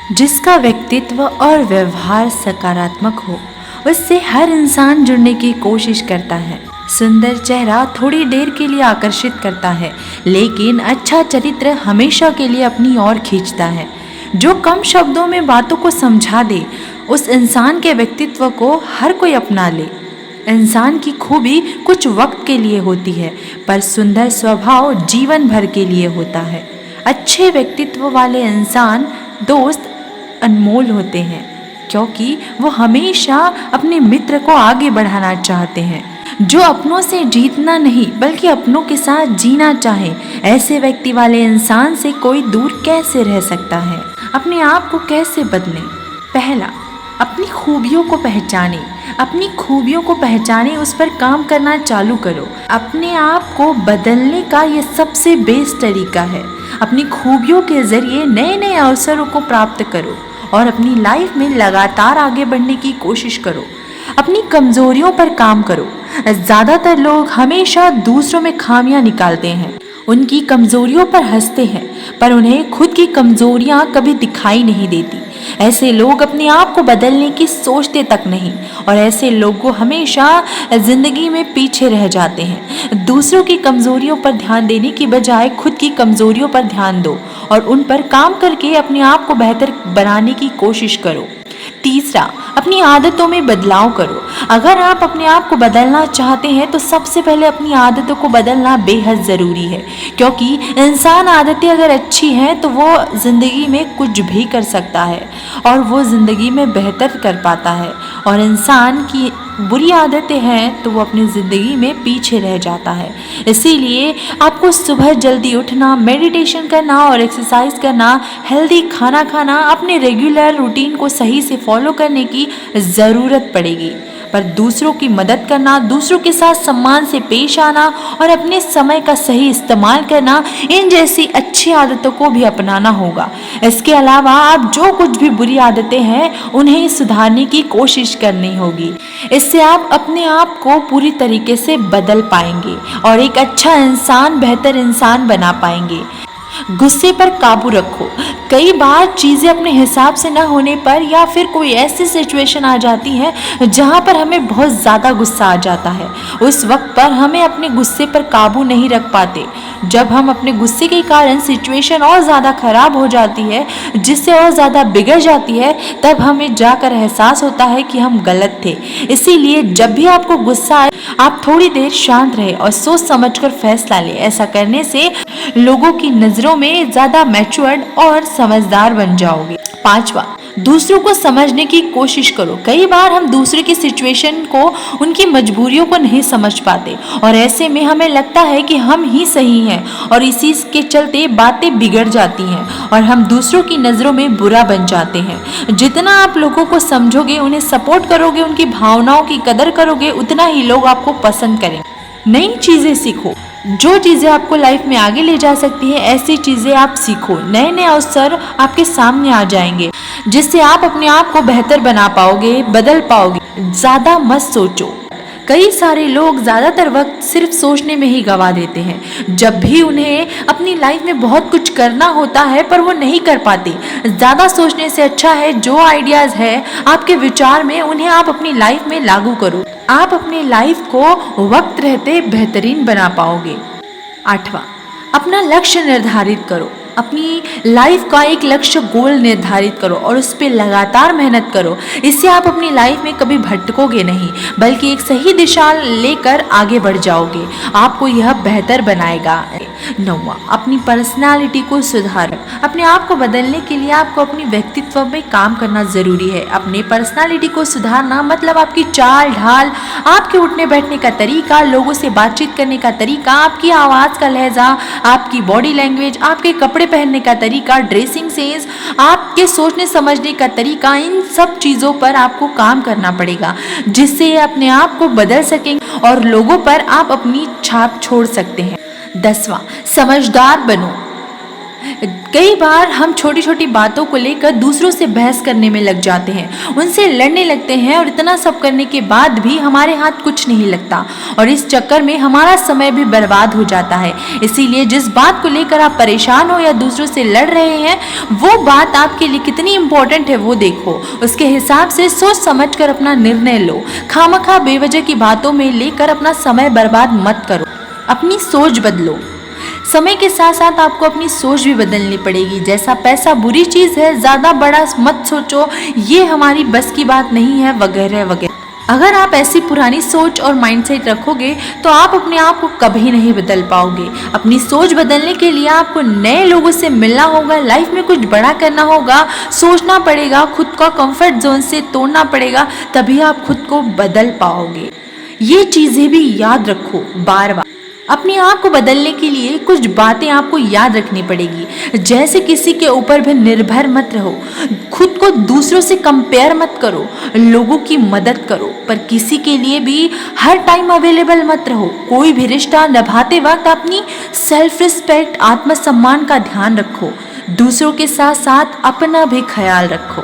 जिसका व्यक्तित्व और व्यवहार सकारात्मक हो, उससे हर इंसान जुड़ने की कोशिश करता है। सुंदर चेहरा थोड़ी देर के लिए आकर्षित करता है, लेकिन अच्छा चरित्र हमेशा के लिए अपनी ओर खींचता है। जो कम शब्दों में बातों को समझा दे, उस इंसान के व्यक्तित्व को हर कोई अपना ले। इंसान की खूबी कुछ वक्त के लिए होती है, पर सुंदर स्वभाव जीवन भर के लिए होता है। अच्छे व्यक्तित्व वाले इंसान दोस्त अनमोल होते हैं, क्योंकि वो हमेशा अपने मित्र को आगे बढ़ाना चाहते हैं। जो अपनों से जीतना नहीं बल्कि अपनों के साथ जीना चाहे, ऐसे व्यक्ति वाले इंसान से कोई दूर कैसे रह सकता है। अपने आप को कैसे बदलें? पहला, अपनी खूबियों को पहचानें। अपनी खूबियों को पहचानें, उस पर काम करना चालू करो। अपने आप को बदलने का ये सबसे बेस्ट तरीका है। अपनी खूबियों के जरिए नए नए अवसरों को प्राप्त करो और अपनी लाइफ में लगातार आगे बढ़ने की कोशिश करो। अपनी कमजोरियों पर काम करो। ज़्यादातर लोग हमेशा दूसरों में खामियां निकालते हैं, उनकी कमजोरियों पर हंसते हैं, पर उन्हें खुद की कमजोरियां कभी दिखाई नहीं देती। ऐसे लोग अपने आप को बदलने की सोचते तक नहीं, और ऐसे लोग हमेशा जिंदगी में पीछे रह जाते हैं। दूसरों की कमजोरियों पर ध्यान देने की बजाय खुद की कमजोरियों पर ध्यान दो और उन पर काम करके अपने आप को बेहतर बनाने की कोशिश करो। तीसरा, अपनी आदतों में बदलाव करो। अगर आप अपने आप को बदलना चाहते हैं तो सबसे पहले अपनी आदतों को बदलना बेहद ज़रूरी है, क्योंकि इंसान आदतें अगर अच्छी हैं तो वो ज़िंदगी में कुछ भी कर सकता है और वो ज़िंदगी में बेहतर कर पाता है। और इंसान की बुरी आदतें हैं तो वो अपनी ज़िंदगी में पीछे रह जाता है। इसीलिए आपको सुबह जल्दी उठना, मेडिटेशन करना और एक्सरसाइज करना, हेल्दी खाना खाना, अपने रेगुलर रूटीन को सही से फॉलो करने की ज़रूरत पड़ेगी। पर दूसरों की मदद करना, दूसरों के साथ सम्मान से पेश आना और अपने समय का सही इस्तेमाल करना, इन जैसी अच्छी आदतों को भी अपनाना होगा। इसके अलावा आप जो कुछ भी बुरी आदतें हैं उन्हें सुधारने की कोशिश करनी होगी। इससे आप अपने आप को पूरी तरीके से बदल पाएंगे और एक अच्छा इंसान, बेहतर इंसान बना पाएंगे। गुस्से पर काबू रखो। कई बार चीज़ें अपने हिसाब से न होने पर या फिर कोई ऐसी सिचुएशन आ जाती है जहाँ पर हमें बहुत ज़्यादा गुस्सा आ जाता है। उस वक्त पर हमें अपने गुस्से पर काबू नहीं रख पाते। जब हम अपने गुस्से के कारण सिचुएशन और ज़्यादा ख़राब हो जाती है, जिससे और ज़्यादा बिगड़ जाती है, तब हमें जाकर एहसास होता है कि हम गलत थे। इसीलिए जब भी आपको गुस्सा आए, आप थोड़ी देर शांत रहे और सोच समझकर फैसला लें। ऐसा करने से लोगों की नज़रों में ज़्यादा मैच्योर्ड और समझदार बन जाओगे। पांचवा, दूसरों को समझने की कोशिश करो। कई बार हम दूसरे की सिचुएशन को, उनकी मजबूरियों को नहीं समझ पाते और ऐसे में हमें लगता है कि हम ही सही हैं और इसी के चलते बातें बिगड़ जाती हैं और हम दूसरों की नज़रों में बुरा बन जाते हैं। जितना आप लोगों को समझोगे, उन्हें सपोर्ट करोगे, उनकी भावनाओं की कदर करोगे, उतना ही लोग आपको पसंद करेंगे। नई चीज़ें सीखो। जो चीज़ें आपको लाइफ में आगे ले जा सकती है, ऐसी चीज़ें आप सीखो। नए नए अवसर आपके सामने आ जाएंगे, जिससे आप अपने आप को बेहतर बना पाओगे, बदल पाओगे। ज़्यादा मत सोचो। कई सारे लोग ज़्यादातर वक्त सिर्फ सोचने में ही गंवा देते हैं। जब भी उन्हें अपनी लाइफ में बहुत कुछ करना होता है पर वो नहीं कर पाते। ज़्यादा सोचने से अच्छा है जो आइडियाज़ है आपके विचार में, उन्हें आप अपनी लाइफ में लागू करो। आप अपनी लाइफ को वक्त रहते बेहतरीन बना पाओगे। आठवां, अपना लक्ष्य निर्धारित करो। अपनी लाइफ का एक लक्ष्य, गोल निर्धारित करो और उस पर लगातार मेहनत करो। इससे आप अपनी लाइफ में कभी भटकोगे नहीं, बल्कि एक सही दिशा लेकर आगे बढ़ जाओगे। आपको यह बेहतर बनाएगा। नौवां, अपनी पर्सनालिटी को सुधारो। अपने आप को बदलने के लिए आपको अपनी व्यक्तित्व में काम करना ज़रूरी है। अपनी पर्सनालिटी को सुधारना मतलब आपकी चाल ढाल, आपके उठने बैठने का तरीका, लोगों से बातचीत करने का तरीका, आपकी आवाज़ का लहजा, आपकी बॉडी लैंग्वेज, आपके कपड़े पहनने का तरीका, ड्रेसिंग सेंस, आपके सोचने समझने का तरीका, इन सब चीज़ों पर आपको काम करना पड़ेगा, जिससे अपने आप को बदल सकेंगे और लोगों पर आप अपनी छाप छोड़ सकते हैं। 10वां, समझदार बनो। कई बार हम छोटी छोटी बातों को लेकर दूसरों से बहस करने में लग जाते हैं, उनसे लड़ने लगते हैं और इतना सब करने के बाद भी हमारे हाथ कुछ नहीं लगता और इस चक्कर में हमारा समय भी बर्बाद हो जाता है। इसीलिए जिस बात को लेकर आप परेशान हो या दूसरों से लड़ रहे हैं, वो बात आपके लिए कितनी इंपॉर्टेंट है वो देखो, उसके हिसाब से सोच समझ कर अपना निर्णय लो। खामखा बेवजह की बातों में लेकर अपना समय बर्बाद मत करो, अपनी सोच बदलो। समय के साथ साथ आपको अपनी सोच भी बदलनी पड़ेगी। जैसा पैसा बुरी चीज़ है, ज़्यादा बड़ा मत सोचो, ये हमारी बस की बात नहीं है, वगैरह वगैरह। अगर आप ऐसी पुरानी सोच और माइंडसेट रखोगे तो आप अपने आप को कभी नहीं बदल पाओगे। अपनी सोच बदलने के लिए आपको नए लोगों से मिलना होगा, लाइफ में कुछ बड़ा करना होगा, सोचना पड़ेगा, खुद का कंफर्ट जोन से तोड़ना पड़ेगा, तभी आप खुद को बदल पाओगे। ये चीज़ें भी याद रखो बार बार। अपने आप को बदलने के लिए कुछ बातें आपको याद रखनी पड़ेगी। जैसे किसी के ऊपर भी निर्भर मत रहो, खुद को दूसरों से कंपेयर मत करो, लोगों की मदद करो, पर किसी के लिए भी हर टाइम अवेलेबल मत रहो। कोई भी रिश्ता निभाते वक्त अपनी सेल्फ रिस्पेक्ट, आत्मसम्मान का ध्यान रखो। दूसरों के साथ साथ अपना भी ख्याल रखो।